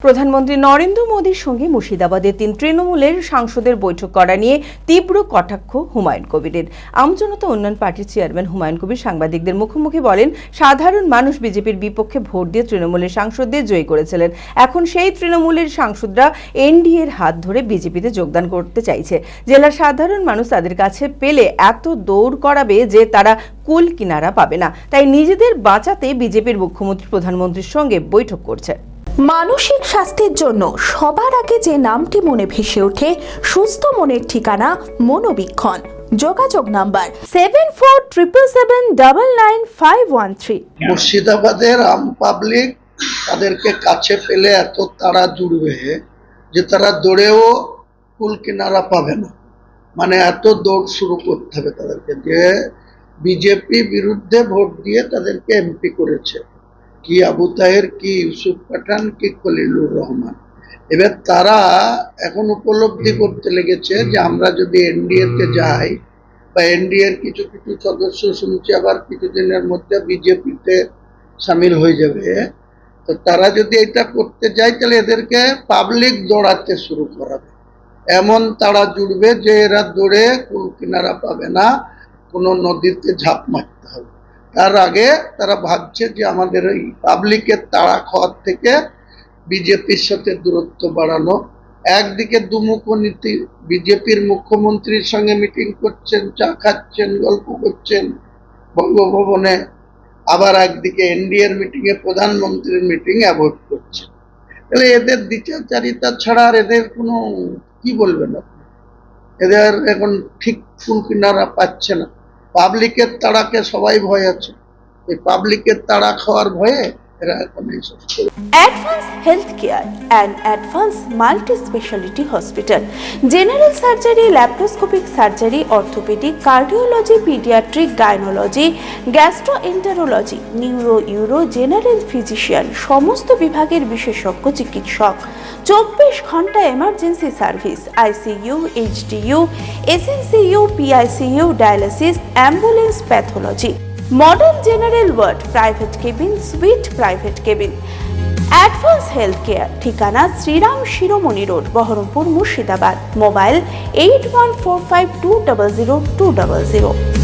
প্রধানমন্ত্রী নরেন্দ্র মোদীর সঙ্গে মুর্শিদাবাদে ৩ তৃণমূলের সাংসদের বৈঠক করা নিয়ে তীব্র কটাক্ষ হুমায়ুন কবিরের। আমজনতা উন্নয়ন পার্টির চেয়ারম্যান হুমায়ুন কবির সাংবাদিকদের মুখোমুখি বলেন, সাধারণ মানুষ বিজেপির বিপক্ষে ভোট দিয়ে তৃণমূলের সাংসদদের জয়ী করেছিলেন। এখন সেই তৃণমূলের সাংসদরা এনডিএর হাত ধরে বিজেপিতে যোগদান করতে চাইছে। জেলার সাধারণ মানুষ তাদের কাছে পেলে এত দৌড় করাবে যে তারা কুল কিনারা পাবে না। তাই নিজেদের বাঁচাতে বিজেপির মুখ্যমন্ত্রী প্রধানমন্ত্রীর সঙ্গে বৈঠক করছে। মানসিক স্বাস্থ্যের জন্য সবার আগে যে নামটি মনে ভেসে ওঠে, সুস্থ মনের ঠিকানা মনোবীক্ষণ। যোগাযোগ নাম্বার 7477799513। মুর্শিদাবাদের আম পাবলিক তাদেরকে কাছে পেলে এত তারা জুড়বে যে তারা দৌড়েও কুল কিনারা পাবে না। মানে এত দৌড় শুরু করতে হবে তাদেরকে, যে বিজেপি বিরুদ্ধে ভোট দিয়ে তাদেরকে এমপি করেছে, কি আবু তাহের, কি ইউসুফ পাঠান, কি খলিলুর রহমান। এবার তারা এখন উপলব্ধি করতে লেগেছে যে আমরা যদি এনডিএতে যাই বা এনডিএর কিছু কিছু সদস্য শুনছি আবার কিছুদিনের মধ্যে বিজেপিতে সামিল হয়ে যাবে, তো তারা যদি এটা করতে যায় তাহলে এদেরকে পাবলিক দৌড়াতে শুরু করাবে। এমন তারা জুড়বে যে এরা দৌড়ে কুল কিনারা পাবে না, কোনো নদীতে ঝাঁপ মারতে হবে। তার আগে তারা ভাবছে যে আমাদের এই পাবলিকের তাড়া খাওয়ার থেকে বিজেপির সাথে দূরত্ব বাড়ানো। একদিকে দুমুখ নীতি, বিজেপির মুখ্যমন্ত্রীর সঙ্গে মিটিং করছেন, চা খাচ্ছেন, গল্প করছেন বঙ্গভবনে, আবার একদিকে এনডিএর মিটিংয়ে প্রধানমন্ত্রীর মিটিং অ্যাভয়েড করছেন। তাহলে এদের দ্বিচারিতা ছাড়া আর এদের কোনো কি বলবেন আপনি, এদের এখন ঠিক কুল কিনারা পাচ্ছে না। পাবলিকের তাড়াকে সবাই ভয় আছে, এই পাবলিকের তাড়া খাওয়ার ভয়ে এরা এখন এইসব। Advance health care and advance multi speciality hospital, general surgery, laparoscopic surgery, orthopaedic, cardiology, paediatric, গাইনোলজি, gastroenterology, neuro, euro, general physician, সমস্ত বিভাগের বিশেষজ্ঞ চিকিৎসক, 24 ঘন্টা emergency service, ICU, HDU, SNCU, PICU, dialysis, ambulance, pathology, modern general ward, private cabin, sweet private cabin. Advance health care, ঠিকানা শ্রীরাম শিরোমণি road, Baharampur, Murshidabad. Mobile 8145200200।